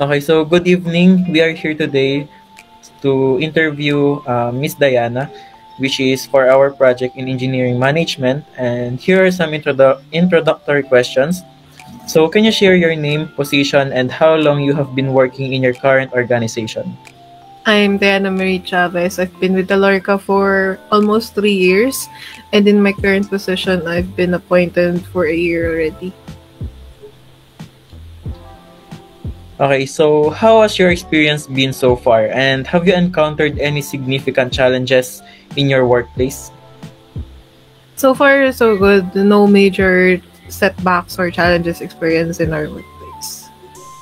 Okay, so good evening. We are here today to interview Miss Diana, which is for our project in engineering management. And here are some introductory questions. So, can you share your name, position, and how long you have been working in your current organization? I'm Diana Marie Chavez. I've been with Alorca for almost 3 years, and in my current position, I've been appointed for a year already. Okay, so how has your experience been so far, and have you encountered any significant challenges in your workplace? So far, so good. No major setbacks or challenges experienced in our workplace.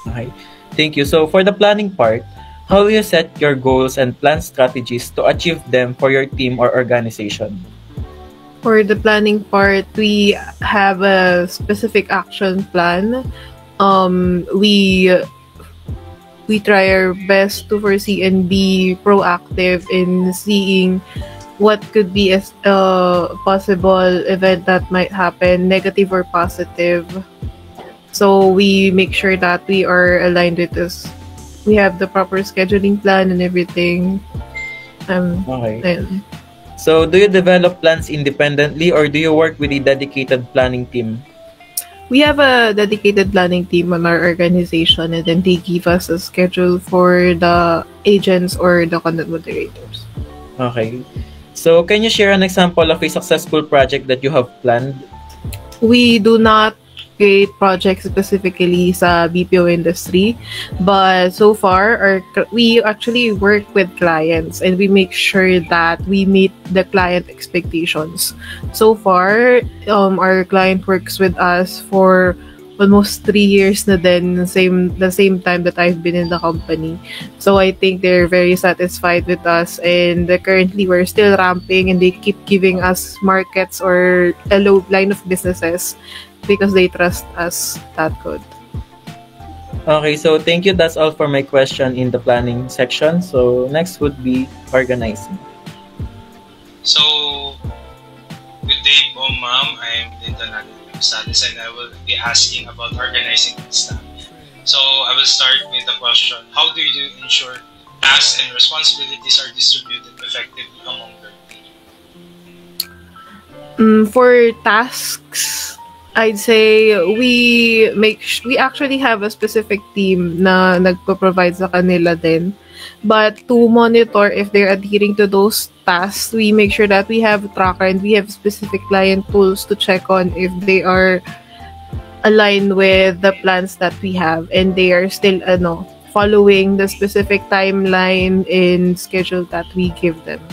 Okay, thank you. So, for the planning part, how will you set your goals and plan strategies to achieve them for your team or organization? For the planning part, we have a specific action plan. Um, we we try our best to foresee and be proactive in seeing what could be a possible event that might happen, negative or positive. So we make sure that we are aligned with this. We have the proper scheduling plan and everything. Okay. And So, do you develop plans independently or do you work with a dedicated planning team? we have a dedicated planning team on our organization, and then they give us a schedule for the agents or the content moderators. Okay. So, can you share an example of a successful project that you have planned? We do not create projects specifically sa BPO industry, but so far we actually work with clients and we make sure that we meet the client expectations. So far, our client works with us for almost 3 years na din, the same time that I've been in the company. So I think they're very satisfied with us, and currently we're still ramping and they keep giving us markets or a low line of businesses because they trust us that good. Okay, so thank you. That's all for my question in the planning section. So, next would be organizing. So, good day po, ma'am. I'm Linda Gonzalez and I will be asking about organizing the staff. So, I will start with the question, how do you ensure tasks and responsibilities are distributed effectively among your team? For tasks, I'd say we actually have a specific team na nagpo-provide sa kanila din. But to monitor if they're adhering to those tasks, we make sure that we have a tracker and we have specific client tools to check on if they are aligned with the plans that we have and they are still following the specific timeline and schedule that we give them.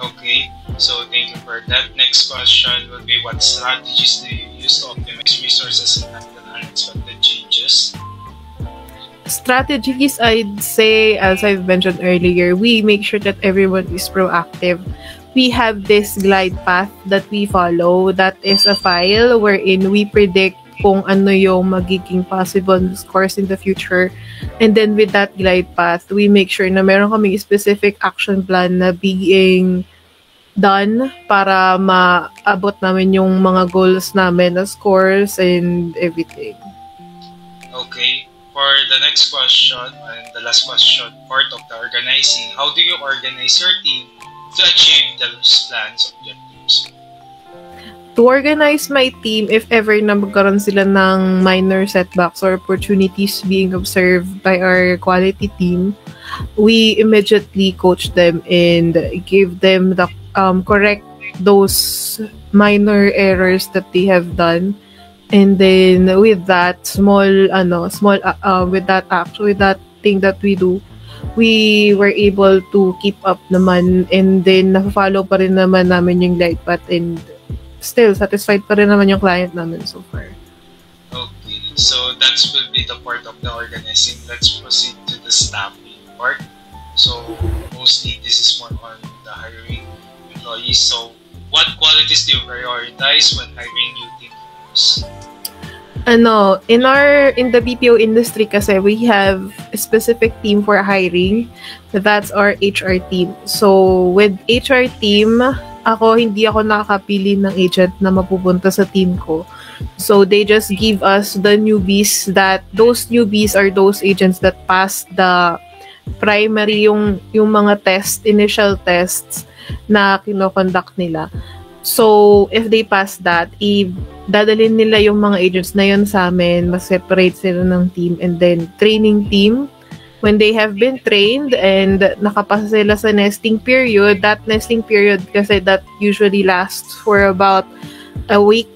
Okay, so thank you for that. Next question will be, what strategies do you use to optimize resources and handle unexpected changes? Strategies, I'd say, as I've mentioned earlier, we make sure that everyone is proactive. We have this glide path that we follow. That is a file wherein we predict kung ano yung magiging possible scores in the future. And then with that glide path, we make sure na meron kaming specific action plan na being done para maabot namin yung mga goals namin na scores and everything. Okay. For the next question and the last question, part of the organizing, how do you organize your team to achieve those plans objectives? To organize my team, if ever na magkaroon sila ng minor setbacks or opportunities being observed by our quality team, we immediately coach them and give them the correct those minor errors that they have done. And then with that with that thing that we do, we were able to keep up naman, and then na-follow pa rin naman namin yung light path, and still satisfied pa rin naman yung client namin so far. Okay, so that will be the part of the organizing. Let's proceed to the staffing part. So mostly this is more on the hiring employees. So what qualities do you prioritize when hiring new team members? In the BPO industry kasi, we have a specific team for hiring. That's our HR team. So with HR team, hindi ako nakakapili ng agent na mapupunta sa team ko. So they just give us the newbies, that those newbies are those agents that passed the primary, yung mga initial tests na kino-conduct nila. So if they pass that, dadalhin nila yung mga agents na yun sa amin, mas-separate sila ng team, and then training team. When they have been trained and nakapasa sila sa nesting period, that nesting period kasi that usually lasts for about a week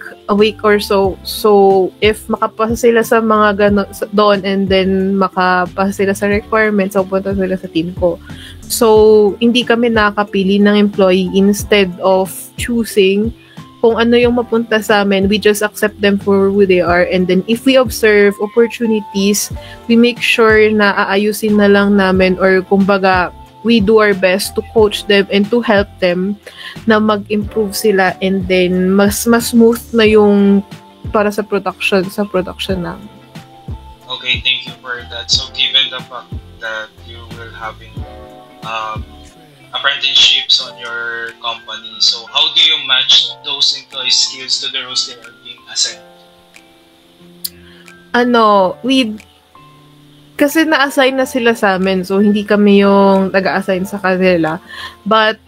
or so. So, if makapasa sila sa mga doon, and then makapasa sila sa requirements, so punta sila sa team ko. So, hindi kami nakakapili ng employee. Instead of choosing kung ano yung mapunta sa amin, we just accept them for who they are. And then, if we observe opportunities, we make sure na aayusin na lang namin, or kumbaga, we do our best to coach them and to help them na mag-improve sila, and then mas smooth na yung para sa production namin. Okay, thank you for that. So given the fact that you will having apprenticeships on your company, so how do you match those employee skills to the roles they are being assigned? Kasi na-assign na sila sa amin, so hindi kami yung nag-a-assign sa kanila. But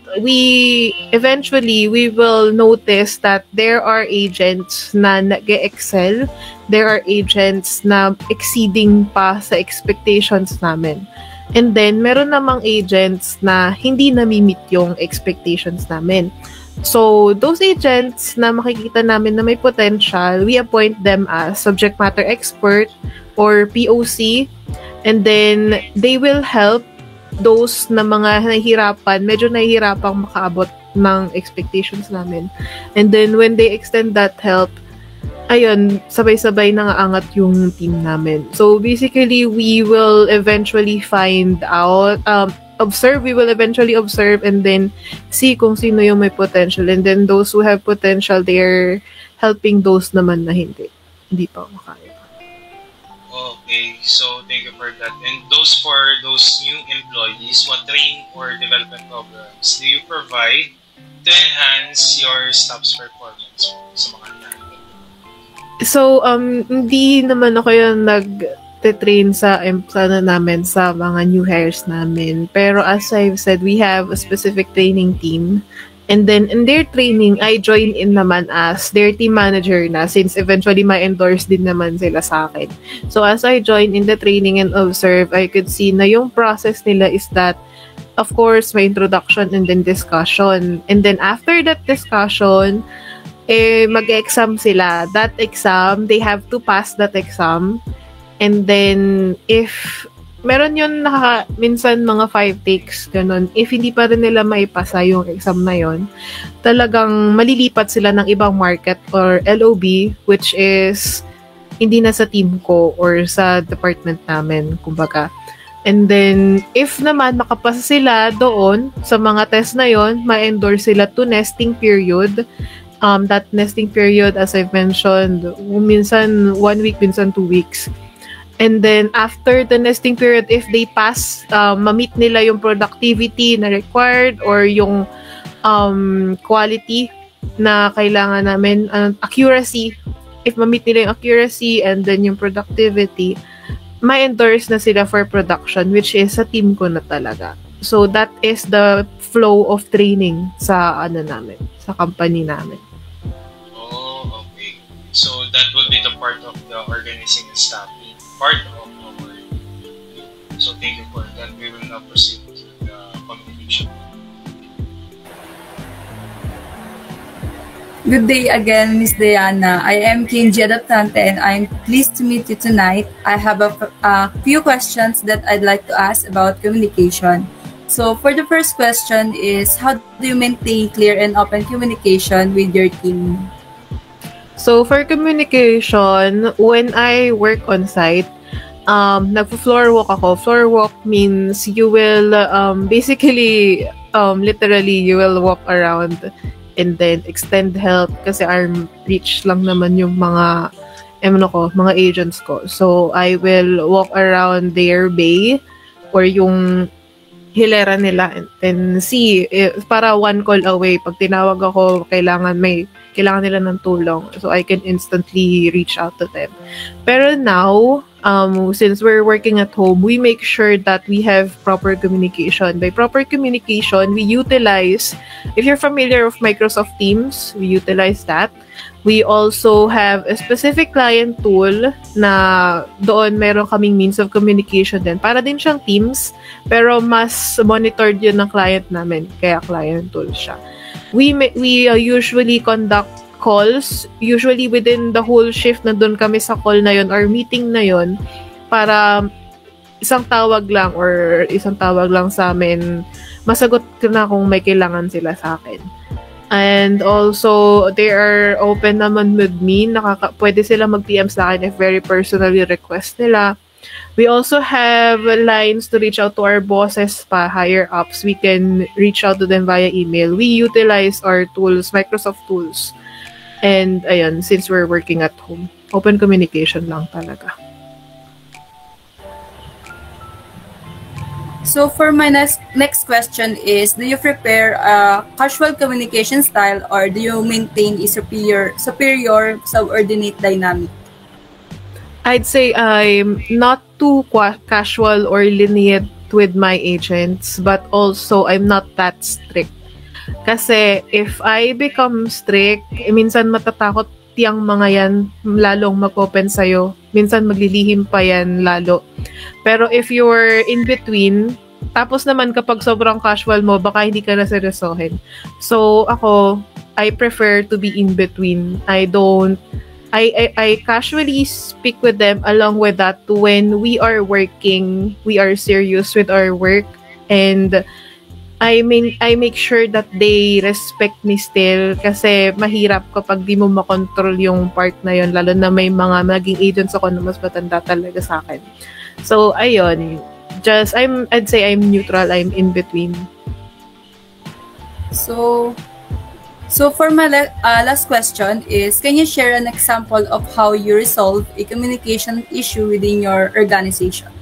eventually, we will notice that there are agents na nag-excel. There are agents na exceeding pa sa expectations namin. And then, meron namang agents na hindi nami-meet yung expectations namin. So, those agents na makikita namin na may potential, we appoint them as subject matter expert or POC, and then they will help those na mga medyo nahihirapang makaabot ng expectations namin. And then when they extend that help, ayun, sabay-sabay nangaangat yung team namin. So basically, we will eventually observe and then see kung sino yung may potential. And then those who have potential, they're helping those naman na hindi pa makaya. Okay, so thank you for that. And for those new employees, what training or development programs do you provide to enhance your staff's performance sa mga natin? So, hindi naman ako yung nag-train sa namin sa mga new hires namin. Pero as I've said, we have a specific training team. And then, in their training, I join in naman as their team manager na, since eventually ma-endorse din naman sila sa akin. So, as I join in the training and observe, I could see na yung process nila is that, of course, may introduction and then discussion. And then, after that discussion, mag-exam sila. That exam, they have to pass that exam. And then, if meron yun minsan mga 5 takes, ganun. If hindi pa rin nila maipasa yung exam na yun, talagang malilipat sila ng ibang market or LOB, which is hindi na sa team ko or sa department namin, kumbaga. And then, if naman makapasa sila doon sa mga test na yon, ma-endorse sila to nesting period. That nesting period, as I've mentioned, minsan 1 week, minsan 2 weeks. And then, after the nesting period, if they pass, ma-meet nila yung productivity na required or yung quality na kailangan namin, accuracy. If ma-meet nila yung accuracy and then yung productivity, ma-endorse na sila for production, which is sa team ko na talaga. So, that is the flow of training sa namin, sa company namin. Oh, okay. So, that will be the part of the organizing and staffing part of our. So thank you for that. We will now proceed to the communication. Good day again, Miss Diana. I am Kenji Adaptante and I'm pleased to meet you tonight. I have a few questions that I'd like to ask about communication. So for the first question is, how do you maintain clear and open communication with your team? So, for communication, when I work on site, nagpo-floor walk ako. Floor walk means you will, literally, you will walk around and then extend help kasi arm reach lang naman yung mga agents ko. So, I will walk around their bay or yung hilera nila and see para one call away pag tinawag ako kailangan nila ng tulong, so I can instantly reach out to them. Pero now since we're working at home, we make sure that we have proper communication. By proper communication, we utilize, if you're familiar with Microsoft Teams, we utilize that. We also have a specific client tool na doon meron kaming means of communication din. Para din siyang Teams, pero mas monitored yun ng client namin, kaya client tool siya. We usually conduct calls, usually within the whole shift na doon kami sa call na yon or meeting na yon, para isang tawag lang sa amin, masagot ko na kung may kailangan sila sa akin. And also, they are open naman with me. Pwede sila mag-PM sa akin if very personally request nila. We also have lines to reach out to our bosses pa, higher ups. We can reach out to them via email. We utilize our tools, Microsoft tools. And ayun, since we're working at home, open communication lang talaga. So for my next question is, do you prepare a casual communication style or do you maintain a superior subordinate dynamic? I'd say I'm not too casual or lenient with my agents, but also I'm not that strict. Kasi if I become strict, minsan matatakot yung mga yan, lalong mag-open sa'yo. Minsan maglilihim pa yan lalo. Pero if you're in between, tapos naman kapag sobrang casual mo, baka hindi ka na seryosohin. So ako, I prefer to be in between. I casually speak with them along with that when we are working, we are serious with our work, and I make sure that they respect me still, kasi mahirap kapag di mo makontrol yung part na yun, lalo na may mga naging agents ako na mas matanda talaga sa akin. So ayun, I'd say I'm neutral, I'm in between. So for my last question is, can you share an example of how you resolve a communication issue within your organization?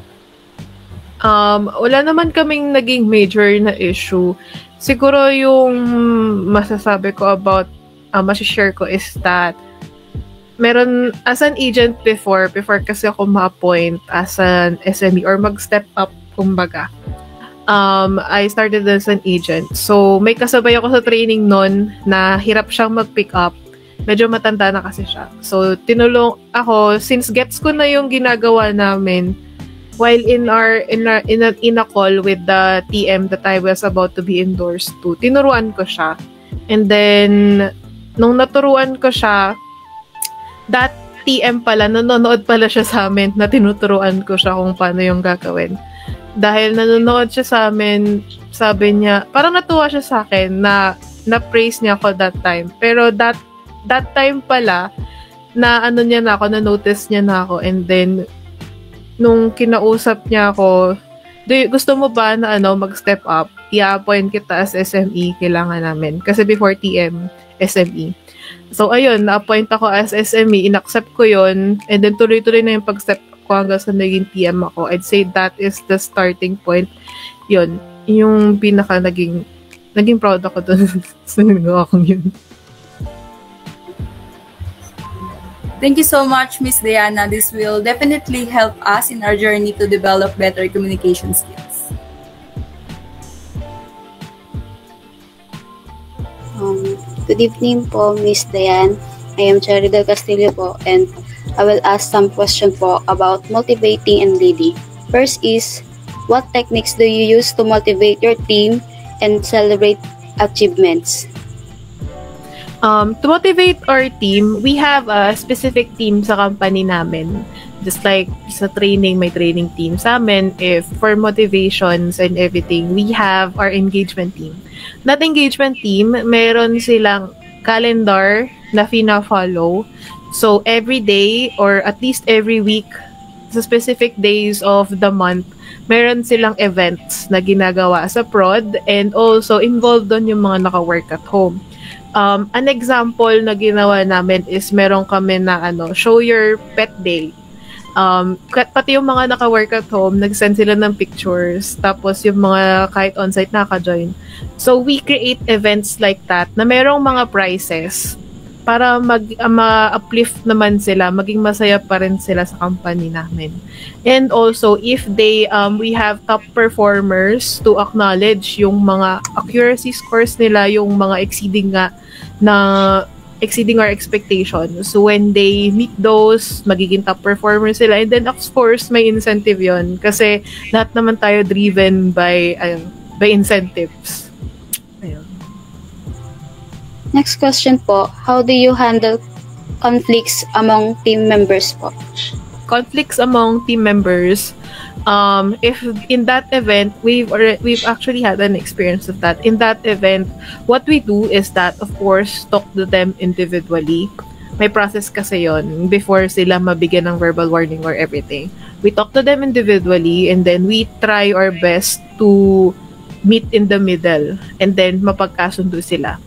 Wala naman kaming naging major na issue. Siguro yung masasabi ko about, masishare ko is that meron, as an agent before kasi ako ma-appoint as an SME or mag-step up, kumbaga. I started as an agent. So, may kasabay ako sa training nun na hirap siyang mag-pick up. Medyo matanda na kasi siya. So, tinulong ako, since gets ko na yung ginagawa namin, while in a call with the TM that I was about to be endorsed to, tinuruan ko siya. And then, nung naturuan ko siya, that TM pala, nanonood pala siya sa amin na tinuturuan ko siya kung paano yung gagawin. Dahil nanonood siya sa amin, sabi niya, parang natuwa siya sa akin na-praise niya ako that time. Pero that time pala, na na-notice niya na ako, and then, nung kinausap niya ako, gusto mo ba na mag-step up? I-appoint kita as SME, kailangan namin. Kasi before TM, SME. So, ayun, na-appoint ako as SME, in-accept ko yun, and then tuloy-tuloy na yung pag-step up ko hanggang sa naging TM ako. I'd say that is the starting point. Yun, yung pinaka naging proud ako dun sa nagawa kong yun. Thank you so much, Miss Diana. This will definitely help us in our journey to develop better communication skills. Good evening po, Miss Diane. I am Cherry Del Castillo po, and I will ask some questions po about motivating and leading. First is, what techniques do you use to motivate your team and celebrate achievements? To motivate our team, we have a specific team sa company namin. Just like sa training, may training team sa amin. If for motivations and everything, we have our engagement team. That engagement team, meron silang calendar na fina-follow. So, every day or at least every week, sa specific days of the month, meron silang events na ginagawa sa prod, and also involved doon yung mga naka-work at home. An example na ginawa namin is meron kami na show your pet day. Pati yung mga naka-work at home, nag-send sila ng pictures. Tapos yung mga kahit on-site naka-join. So we create events like that na merong mga prizes para ma-uplift naman sila, maging masaya pa rin sila sa company namin. And also, if we have top performers to acknowledge yung mga accuracy scores nila, yung mga exceeding our expectations. So when they meet those, magiging top performers sila. And then of course, may incentive yon kasi lahat naman tayo driven by incentives. Ayun. Next question po, how do you handle conflicts among team members po? Conflicts among team members, if in that event we've actually had an experience of that. In that event, what we do is that of course talk to them individually. May process kasi yon before sila mabigyan ng verbal warning or everything. We talk to them individually and then we try our best to meet in the middle and then mapagkasundo sila.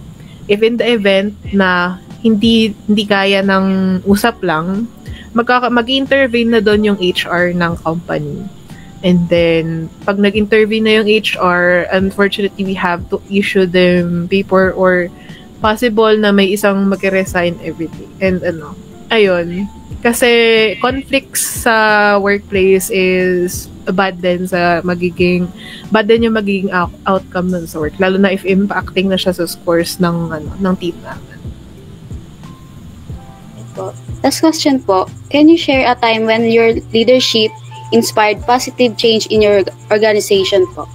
If in the event na hindi kaya ng usap lang, mag-intervene na doon yung HR ng company. And then, pag nag-intervene na yung HR, unfortunately, we have to issue them paper or possible na may isang mag-resign everything. And ayun. Kasi conflicts sa workplace is bad din yung magiging outcome nun sa work. Lalo na if impacting na siya sa scores ng team namin. Last question po, can you share a time when your leadership inspired positive change in your organization po?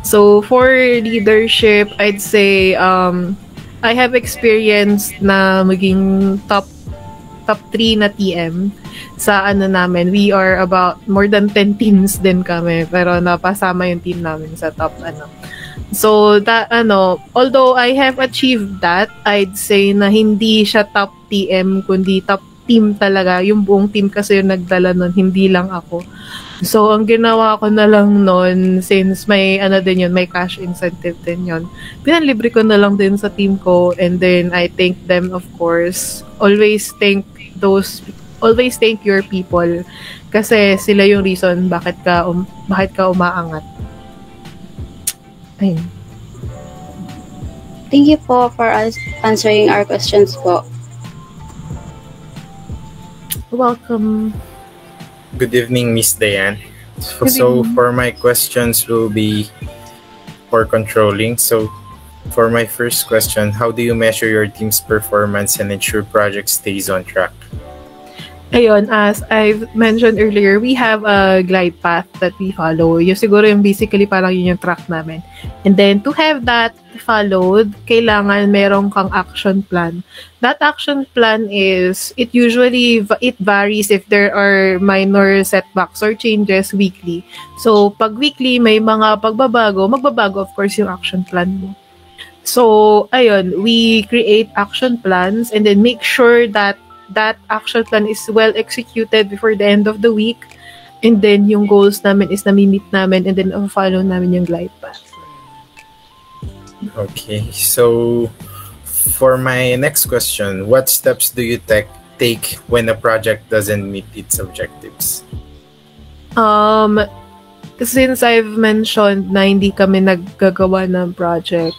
So for leadership, I'd say I have experienced na maging top 3 na TM sa namin. We are about more than 10 teams din kami, pero napasama yung team namin sa top So that although I have achieved that, I'd say na hindi siya top TM kundi top team talaga. Yung buong team kasi yung nagdala nun, hindi lang ako. So ang ginawa ko na lang nun, since may din yun, may cash incentive din yun, pinanlibre ko na lang din sa team ko, and then I thank them, of course. Always thank your people kasi sila yung reason bakit ka umaangat. Ayun. Thank you po for answering our questions po. Welcome. Good evening, Miss Diane. So for my questions will be for controlling. So for my first question, how do you measure your team's performance and ensure project stays on track? Ayun, as I've mentioned earlier, we have a glide path that we follow. Yung siguro yung basically parang yun yung track namin. And then to have that followed, kailangan merong kang action plan. That action plan it varies if there are minor setbacks or changes weekly. So pag weekly may mga magbabago of course yung action plan mo. So ayun, we create action plans and then make sure that action plan is well executed before the end of the week, and then yung goals namin is nami-meet namin, and then follow namin yung glide path. Okay, so for my next question, what steps do you take when a project doesn't meet its objectives? Since I've mentioned na hindi kami naggagawa ng project,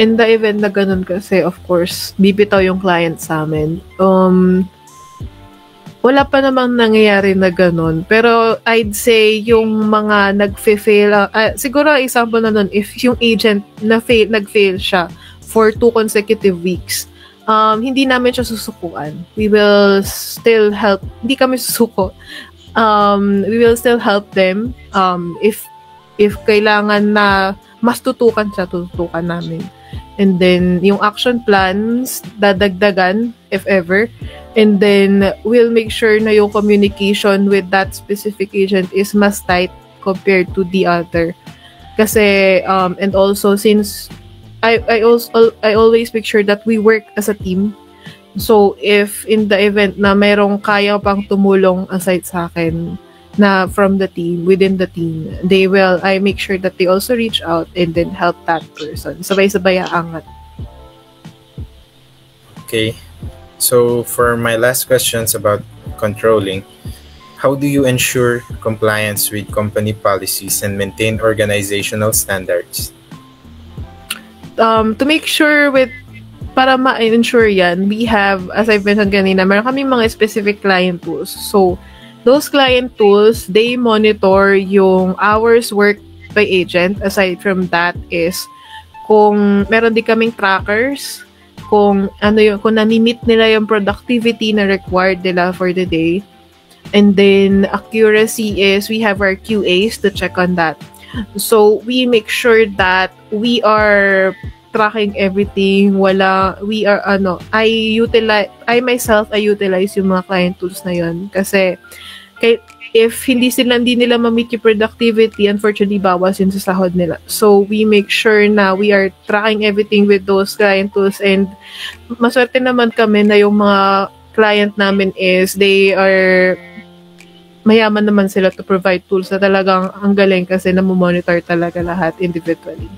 in the event na ganun kasi, of course, bibitaw yung client sa amin. Wala pa namang nangyayari na ganun. Pero I'd say yung mga nag-fail, siguro example na nun, if yung agent nag-fail siya for 2 consecutive weeks, hindi namin siya susukuan. We will still help. Hindi kami susuko. We will still help them. If kailangan na mas tutukan namin. And then, yung action plans, dadagdagan, if ever. And then, we'll make sure na yung communication with that specific agent is mas tight compared to the other. Kasi, and also, since I always make sure that we work as a team. So, if in the event na merong kaya pang tumulong aside sa akin, na from the team, within the team, I make sure that they also reach out and then help that person. Sabay-sabay aangat. Okay. So for my last questions about controlling, how do you ensure compliance with company policies and maintain organizational standards? To make sure para ma-ensure yan, we have, as I've mentioned kanina, meron kaming mga specific client tools. So, those client tools, they monitor yung hours worked by agent. Aside from that is, kung meron din kaming trackers, kung nami-meet nila yung productivity na required nila for the day. And then, accuracy is, we have our QAs to check on that. So, we make sure that we are tracking everything. I myself utilize yung mga client tools na yun. Kasi, if hindi nila ma-meet yung productivity, unfortunately, bawas yun sa sahod nila. So, we make sure na we are tracking everything with those client tools, and maswerte naman kami na yung mga client namin is, they are mayaman naman sila to provide tools na talagang ang galing kasi namomonitor talaga lahat individually.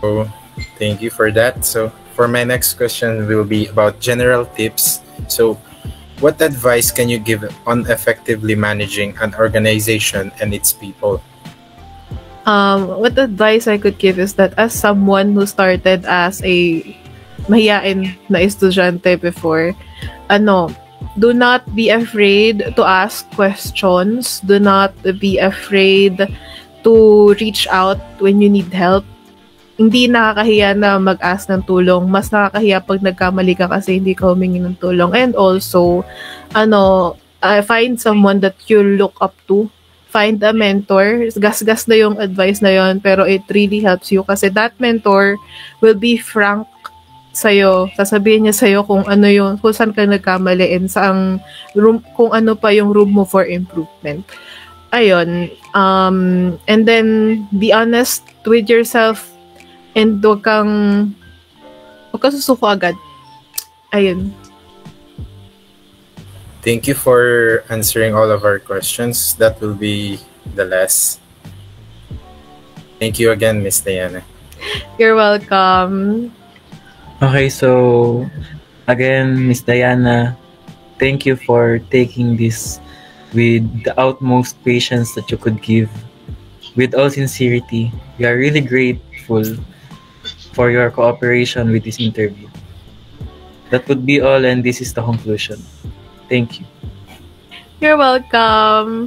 So, thank you for that. So, for my next question will be about general tips. So, what advice can you give on effectively managing an organization and its people? What advice I could give is that as someone who started as a mahiyain na estudyante before, do not be afraid to ask questions. Do not be afraid to reach out when you need help. Hindi nakakahiya na mag-ask ng tulong. Mas nakakahiya pag nagkamali ka kasi hindi ka humingi ng tulong. And also, find someone that you look up to. Find a mentor. Gas-gas na yung advice na yon, pero it really helps you kasi that mentor will be frank sa'yo. Sasabihin niya sa'yo kung saan ka nagkamali and saang room, kung ano pa yung room mo for improvement. Ayun. And then, be honest with yourself. And huwag kang susuko agad. Ayun. Thank you for answering all of our questions. That will be the last. Thank you again, Miss Diana. You're welcome. Okay, so again, Miss Diana, thank you for taking this with the utmost patience that you could give. With all sincerity, we are really grateful for your cooperation with this interview. That would be all, and this is the conclusion. Thank you. You're welcome.